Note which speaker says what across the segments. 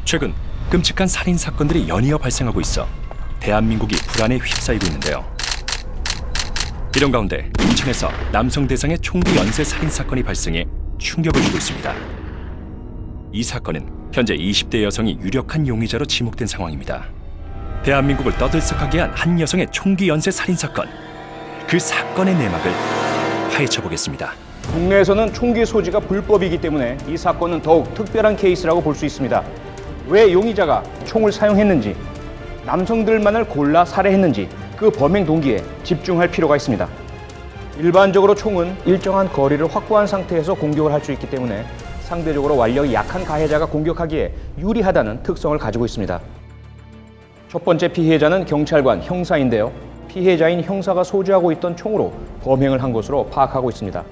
Speaker 1: 최근 끔찍한 살인 사건들이 연이어 발생하고 있어 대한민국이 불안에 휩싸이고 있는데요. 이런 가운데 인천에서 남성 대상의 총기 연쇄 살인 사건이 발생해 충격을 주고 있습니다. 이 사건은 현재 20대 여성이 유력한 용의자로 지목된 상황입니다. 대한민국을 떠들썩하게 한 한 여성의 총기 연쇄 살인 사건, 그 사건의 내막을 파헤쳐 보겠습니다.
Speaker 2: 국내에서는 총기 소지가 불법이기 때문에 이 사건은 더욱 특별한 케이스라고 볼 수 있습니다. 왜 용의자가 총을 사용했는지, 남성들만을 골라 살해했는지 그 범행 동기에 집중할 필요가 있습니다. 일반적으로 총은 일정한 거리를 확보한 상태에서 공격을 할 수 있기 때문에 상대적으로 완력이 약한 가해자가 공격하기에 유리하다는 특성을 가지고 있습니다. 첫 번째 피해자는 경찰관 형사인데요. 피해자인 형사가 소지하고 있던 총으로 범행을 한 것으로 파악하고 있습니다.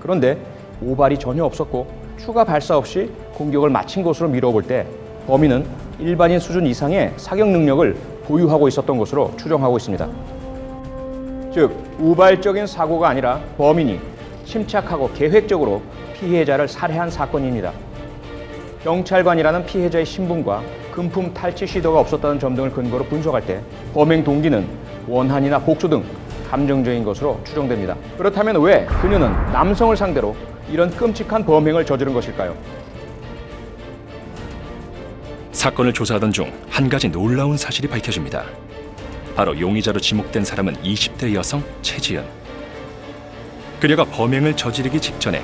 Speaker 2: 그런데 오발이 전혀 없었고 추가 발사 없이 공격을 마친 것으로 미뤄볼 때 범인은 일반인 수준 이상의 사격 능력을 보유하고 있었던 것으로 추정하고 있습니다. 즉, 우발적인 사고가 아니라 범인이 침착하고 계획적으로 피해자를 살해한 사건입니다. 경찰관이라는 피해자의 신분과 금품 탈취 시도가 없었다는 점 등을 근거로 분석할 때 범행 동기는 원한이나 복수 등 감정적인 것으로 추정됩니다. 그렇다면 왜 그녀는 남성을 상대로 이런 끔찍한 범행을 저지른 것일까요?
Speaker 1: 사건을 조사하던 중 한 가지 놀라운 사실이 밝혀집니다. 바로 용의자로 지목된 사람은 20대 여성 최지은. 그녀가 범행을 저지르기 직전에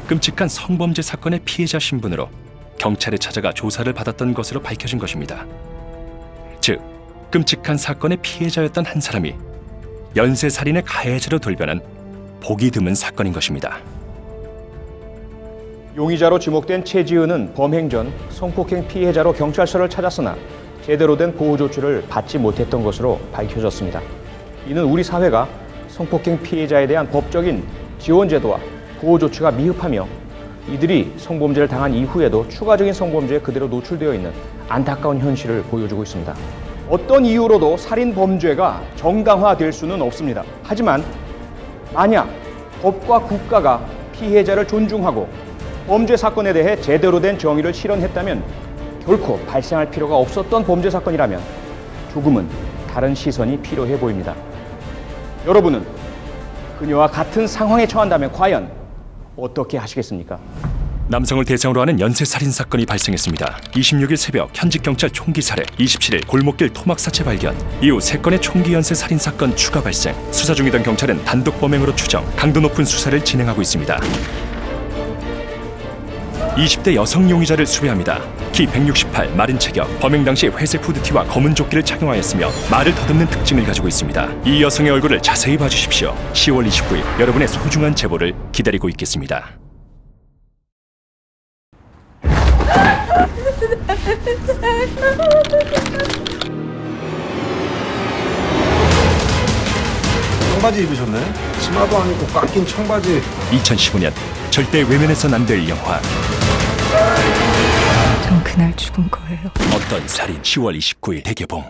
Speaker 1: 끔찍한 성범죄 사건의 피해자 신분으로 경찰에 찾아가 조사를 받았던 것으로 밝혀진 것입니다. 즉, 끔찍한 사건의 피해자였던 한 사람이 연쇄살인의 가해자로 돌변한 보기 드문 사건인 것입니다.
Speaker 2: 용의자로 지목된 최지은은 범행 전 성폭행 피해자로 경찰서를 찾았으나 제대로 된 보호 조치를 받지 못했던 것으로 밝혀졌습니다. 이는 우리 사회가 성폭행 피해자에 대한 법적인 지원 제도와 보호 조치가 미흡하며 이들이 성범죄를 당한 이후에도 추가적인 성범죄에 그대로 노출되어 있는 안타까운 현실을 보여주고 있습니다. 어떤 이유로도 살인 범죄가 정당화될 수는 없습니다. 하지만 만약 법과 국가가 피해자를 존중하고 범죄 사건에 대해 제대로 된 정의를 실현했다면 결코 발생할 필요가 없었던 범죄 사건이라면 조금은 다른 시선이 필요해 보입니다. 여러분은 그녀와 같은 상황에 처한다면 과연 어떻게 하시겠습니까?
Speaker 1: 남성을 대상으로 하는 연쇄살인 사건이 발생했습니다. 26일 새벽 현직 경찰 총기 살해, 27일 골목길 토막 사체 발견, 이후 3건의 총기 연쇄 살인 사건 추가 발생. 수사 중이던 경찰은 단독 범행으로 추정, 강도 높은 수사를 진행하고 있습니다. 20대 여성 용의자를 수배합니다. 키 168, 마른 체격, 범행 당시 회색 후드티와 검은 조끼를 착용하였으며 말을 더듬는 특징을 가지고 있습니다. 이 여성의 얼굴을 자세히 봐주십시오. 10월 29일 여러분의 소중한 제보를 기다리고 있겠습니다.
Speaker 3: 청바지 입으셨네? 치마도 아니고 깎인 청바지.
Speaker 1: 2015년 절대 외면해서는 안 될 영화
Speaker 4: 전 그날 죽은 거예요.
Speaker 1: 어떤 살인, 10월 29일 대개봉.